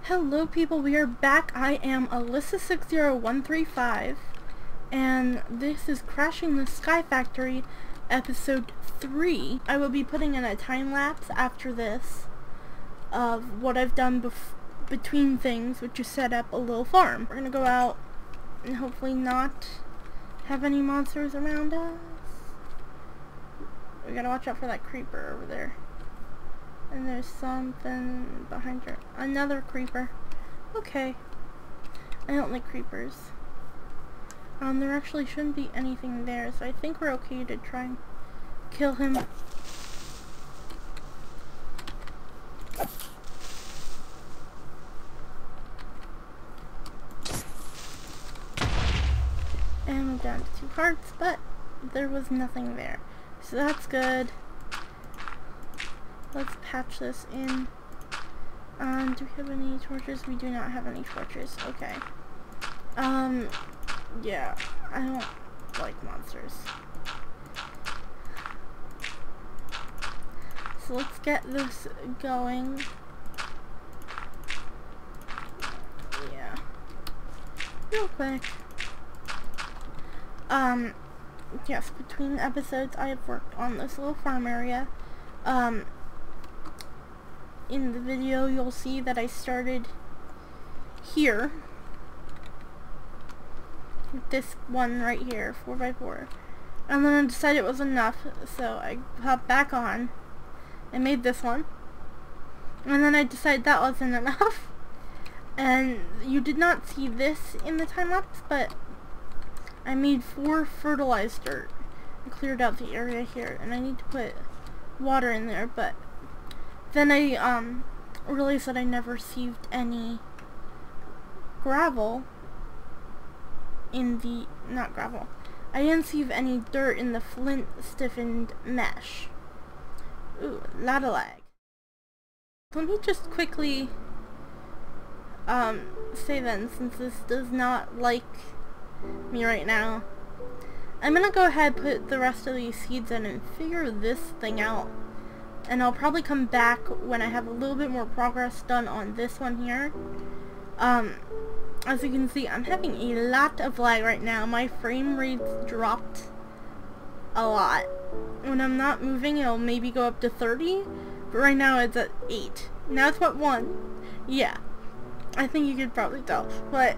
Hello people, we are back. I am Alyssa60135 and this is Crashing the Skyfactory episode 3. I will be putting in a time lapse after this of what I've done between things, which is set up a little farm. We're gonna go out and hopefully not have any monsters around us. We gotta watch out for that creeper over there. And there's something behind her. Another creeper. Okay. I don't like creepers. There actually shouldn't be anything there, so I think we're okay to try and kill him. And we're down to 2 hearts, but there was nothing there. So that's good. Let's patch this in. Do we have any torches? We do not have any torches. Okay. Yeah, I don't like monsters. So let's get this going. Yeah. Real quick. Yes, between episodes I have worked on this little farm area. In the video you'll see that I started here with this one right here, 4x4, and then I decided it was enough, so I hopped back on and made this one, and then I decided that wasn't enough, and you did not see this in the time lapse, but I made 4 fertilized dirt and cleared out the area here, and I need to put water in there, but then I realized that I never received any gravel in the, not gravel, I didn't receive any dirt in the flint stiffened mesh. Ooh, a lot of lag. Let me just quickly say then, since this does not like me right now, I'm gonna go ahead and put the rest of these seeds in and figure this thing out. And I'll probably come back when I have a little bit more progress done on this one here. As you can see, I'm having a lot of lag right now. My frame rate's dropped a lot. When I'm not moving, it'll maybe go up to 30, but right now it's at 8. Now it's what, 1? Yeah, I think you could probably tell, but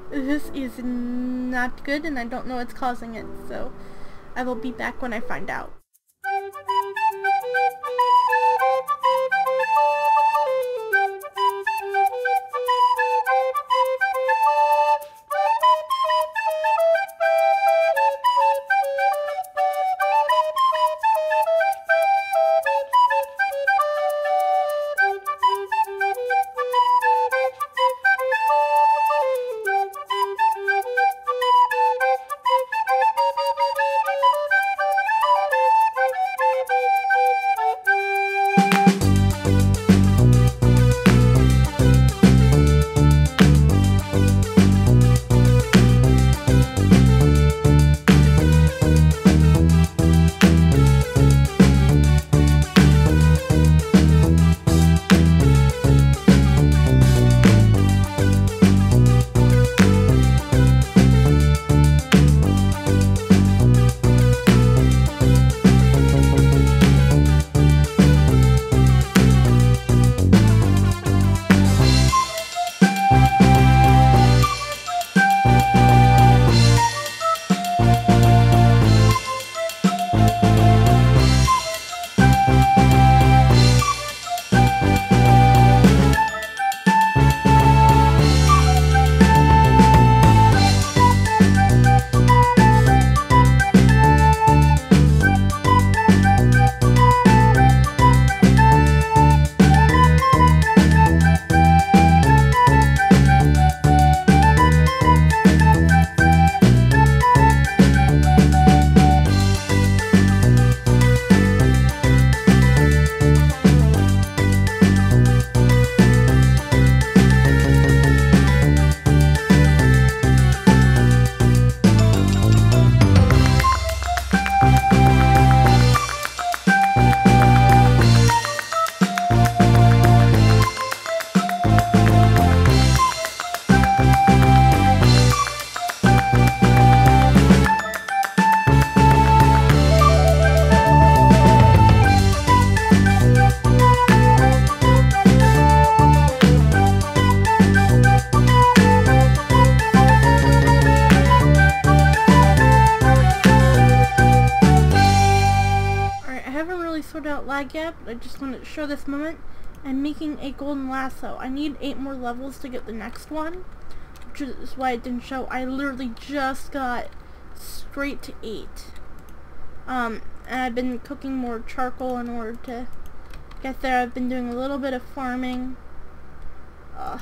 this is not good and I don't know what's causing it, so I will be back when I find out. sort out lag yet, but I just wanted to show this moment. I'm making a golden lasso. I need 8 more levels to get the next one, which is why it didn't show. I literally just got straight to 8. And I've been cooking more charcoal in order to get there. I've been doing a little bit of farming. I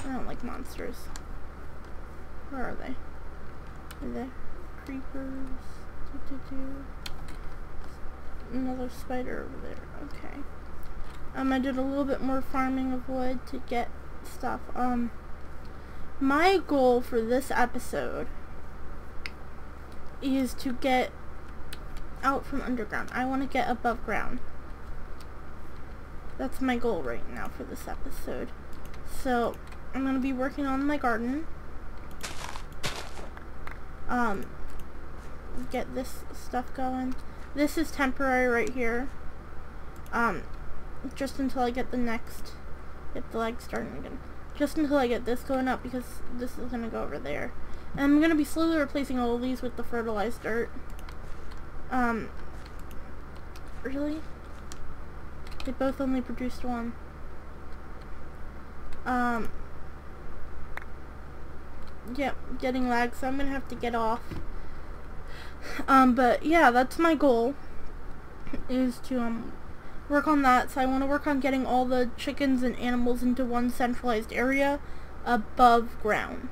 don't like monsters. Where are they? Are they creepers? Another spider over there. Okay. I did a little bit more farming of wood to get stuff. My goal for this episode is to get out from underground. I want to get above ground. That's my goal right now for this episode. So, I'm going to be working on my garden. Get this stuff going. This is temporary right here. Just until I get the next, get the leg starting again. Just until I get this going up, because this is going to go over there. And I'm going to be slowly replacing all of these with the fertilized dirt. Really? They both only produced one. Yep, getting lag, so I'm going to have to get off. But yeah, that's my goal, is to, work on that. So I want to work on getting all the chickens and animals into one centralized area above ground.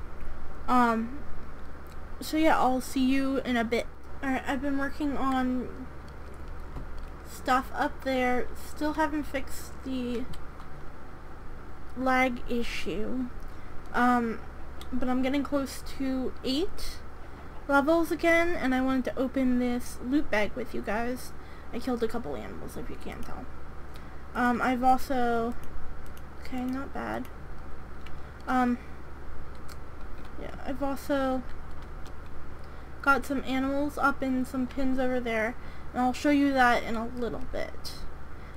So yeah, I'll see you in a bit. Alright, I've been working on stuff up there. Still haven't fixed the lag issue. But I'm getting close to 8 levels again, and I wanted to open this loot bag with you guys. I killed a couple animals, if you can't tell. I've also... Okay, not bad. Yeah, I've also got some animals up in some pins over there, and I'll show you that in a little bit.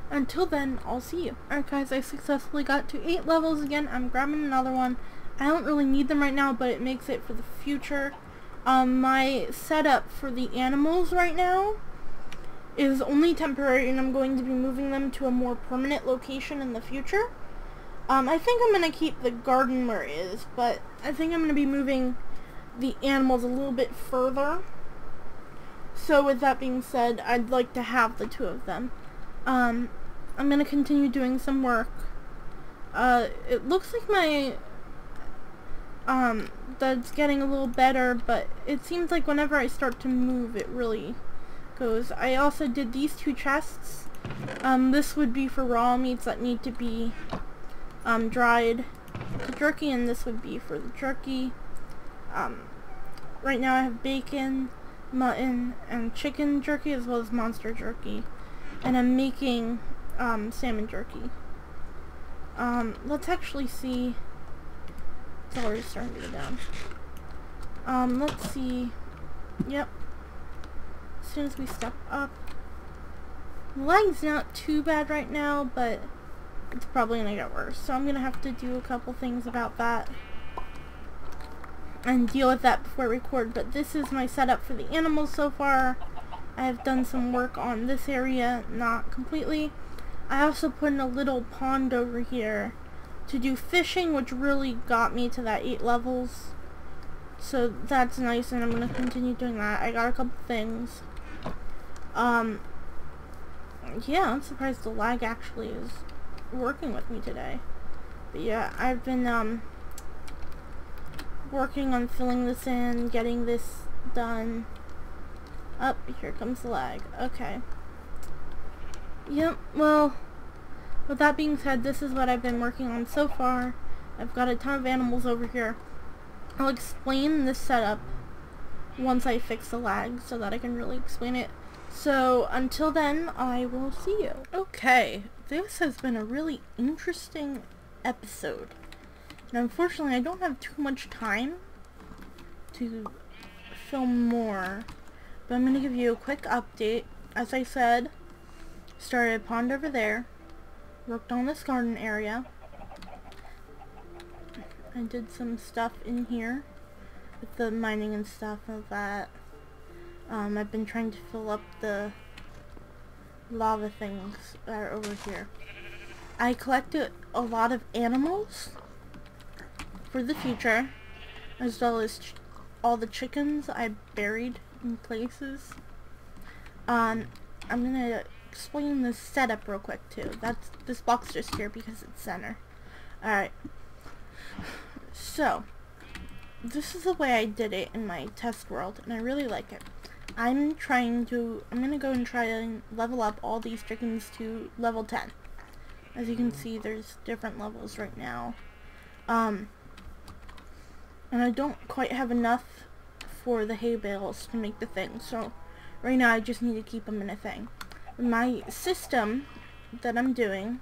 Until then, I'll see you. Alright guys, I successfully got to 8 levels again. I'm grabbing another one. I don't really need them right now, but it makes it for the future. My setup for the animals right now is only temporary, and I'm going to be moving them to a more permanent location in the future. I think I'm going to keep the garden where it is, but I think I'm going to be moving the animals a little bit further. So with that being said, I'd like to have the 2 of them. I'm going to continue doing some work. It looks like my that's getting a little better, but it seems like whenever I start to move, it really goes. I also did these 2 chests. This would be for raw meats that need to be dried to jerky, and this would be for the jerky. Right now I have bacon, mutton, and chicken jerky, as well as monster jerky, and I'm making salmon jerky. Let's actually see. It's already starting to go down. Let's see. Yep. As soon as we step up. The lag's not too bad right now, but it's probably gonna get worse. So I'm gonna have to do a couple things about that and deal with that before I record. But this is my setup for the animals so far. I have done some work on this area, not completely. I also put in a little pond over here to do fishing, which really got me to that 8 levels. So that's nice, and I'm going to continue doing that. I got a couple things. Yeah, I'm surprised the lag actually is working with me today. But yeah, I've been working on filling this in, getting this done. Up, here comes the lag. Okay. Yep, well, with that being said, this is what I've been working on so far. I've got a ton of animals over here. I'll explain this setup once I fix the lag so that I can really explain it. So, until then, I will see you. Okay, this has been a really interesting episode. And unfortunately, I don't have too much time to film more. But I'm going to give you a quick update. As I said, started a pond over there. Worked on this garden area. I did some stuff in here with the mining and stuff of that. I've been trying to fill up the lava things that are over here. I collected a lot of animals for the future, as well as all the chickens I buried in places. I'm gonna explain the setup real quick too. This box just here because it's center. Alright. So, this is the way I did it in my test world, and I really like it. I'm gonna go and try and level up all these chickens to level 10. As you can see, there's different levels right now. And I don't quite have enough for the hay bales to make the thing, so right now I just need to keep them in a thing. My system that I'm doing,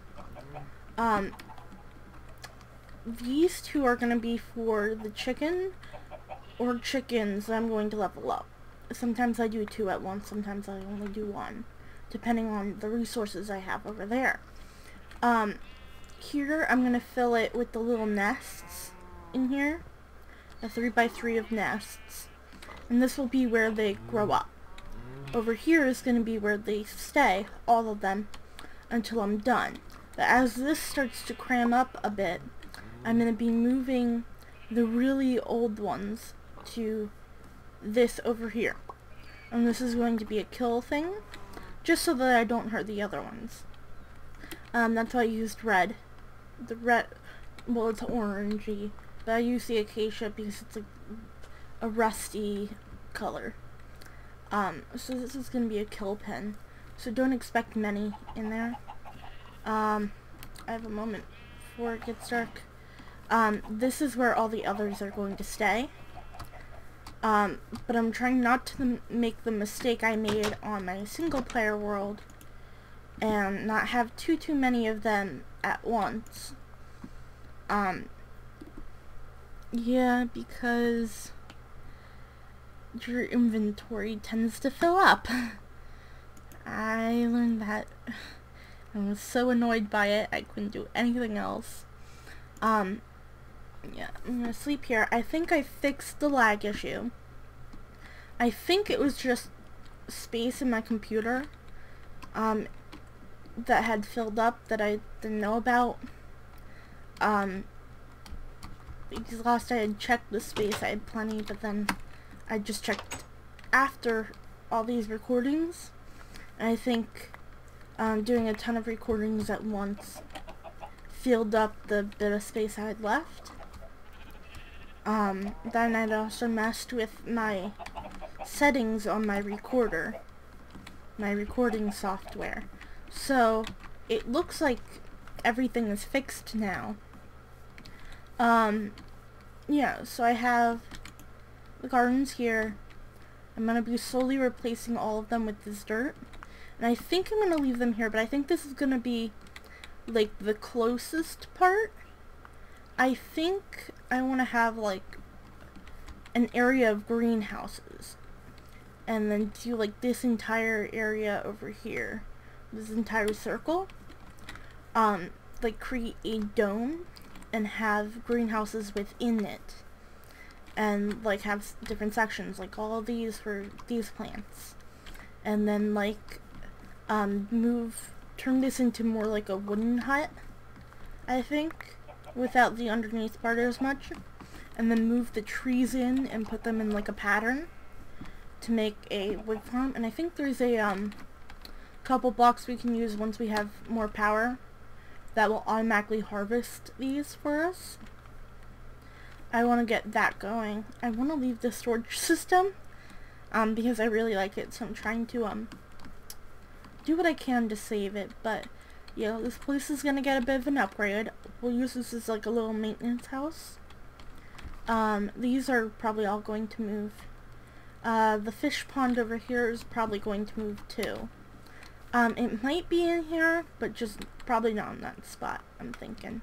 these two are going to be for the chicken or chickens that I'm going to level up. Sometimes I do 2 at once, sometimes I only do 1, depending on the resources I have over there. Here I'm going to fill it with the little nests in here, a 3x3 of nests, and this will be where they grow up. Over here is going to be where they stay, all of them, until I'm done. But as this starts to cram up a bit, I'm going to be moving the really old ones to this over here. And this is going to be a kill thing, just so that I don't hurt the other ones. That's why I used red. The red, well, it's orangey, but I use the acacia because it's a rusty color. So this is going to be a kill pen, so don't expect many in there. I have a moment before it gets dark. This is where all the others are going to stay. But I'm trying not to make the mistake I made on my single player world and not have too many of them at once. Yeah, because your inventory tends to fill up. I learned that. I was so annoyed by it, I couldn't do anything else. Yeah, I'm gonna sleep here. I think I fixed the lag issue. I think it was just space in my computer that had filled up that I didn't know about. Because last I had checked the space, I had plenty, but then I just checked after all these recordings. And I think doing a ton of recordings at once filled up the bit of space I had left. Then I'd also messed with my settings on my recorder, my recording software. So it looks like everything is fixed now. Yeah, so I have the gardens here. I'm going to be slowly replacing all of them with this dirt. And I think I'm going to leave them here, but I think this is going to be like the closest part. I think I want to have like an area of greenhouses. And then do like this entire area over here. This entire circle. Like create a dome and have greenhouses within it. And like have different sections, like all of these for these plants. And then like turn this into more like a wooden hut, I think, without the underneath part as much. And then move the trees in and put them in like a pattern to make a wood farm. And I think there's a couple blocks we can use once we have more power that will automatically harvest these for us. I want to get that going. I want to leave the storage system because I really like it, so I'm trying to do what I can to save it. But yeah, this place is gonna get a bit of an upgrade. We'll use this as like a little maintenance house. These are probably all going to move. The fish pond over here is probably going to move too. It might be in here, but just probably not in that spot, I'm thinking.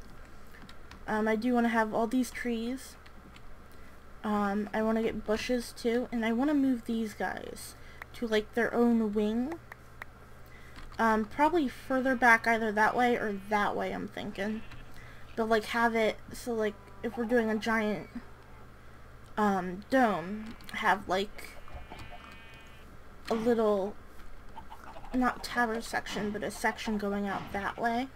I do want to have all these trees. I want to get bushes too, and I want to move these guys to like their own wing. Probably further back, either that way or that way, I'm thinking. But like have it so like if we're doing a giant dome, have like a little not tower section, but a section going out that way.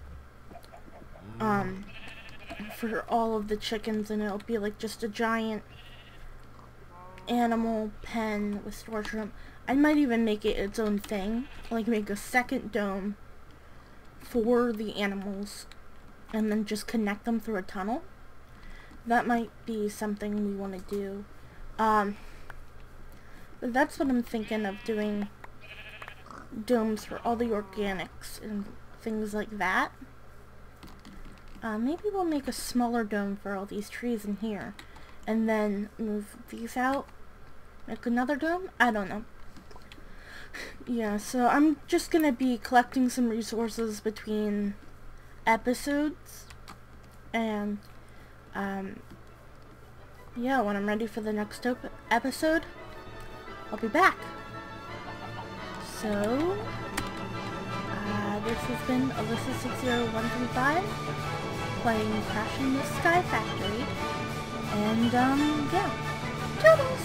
For all of the chickens, and it'll be like just a giant animal pen with storage room. I might even make it its own thing, like make a second dome for the animals and then just connect them through a tunnel. That might be something we want to do. But that's what I'm thinking of doing, domes for all the organics and things like that. Maybe we'll make a smaller dome for all these trees in here, and then move these out, make another dome? I don't know. Yeah, so I'm just gonna be collecting some resources between episodes, and, yeah, when I'm ready for the next episode, I'll be back. So, this has been Alyssa60135, playing Crashing the Skyfactory, and, yeah, toodles!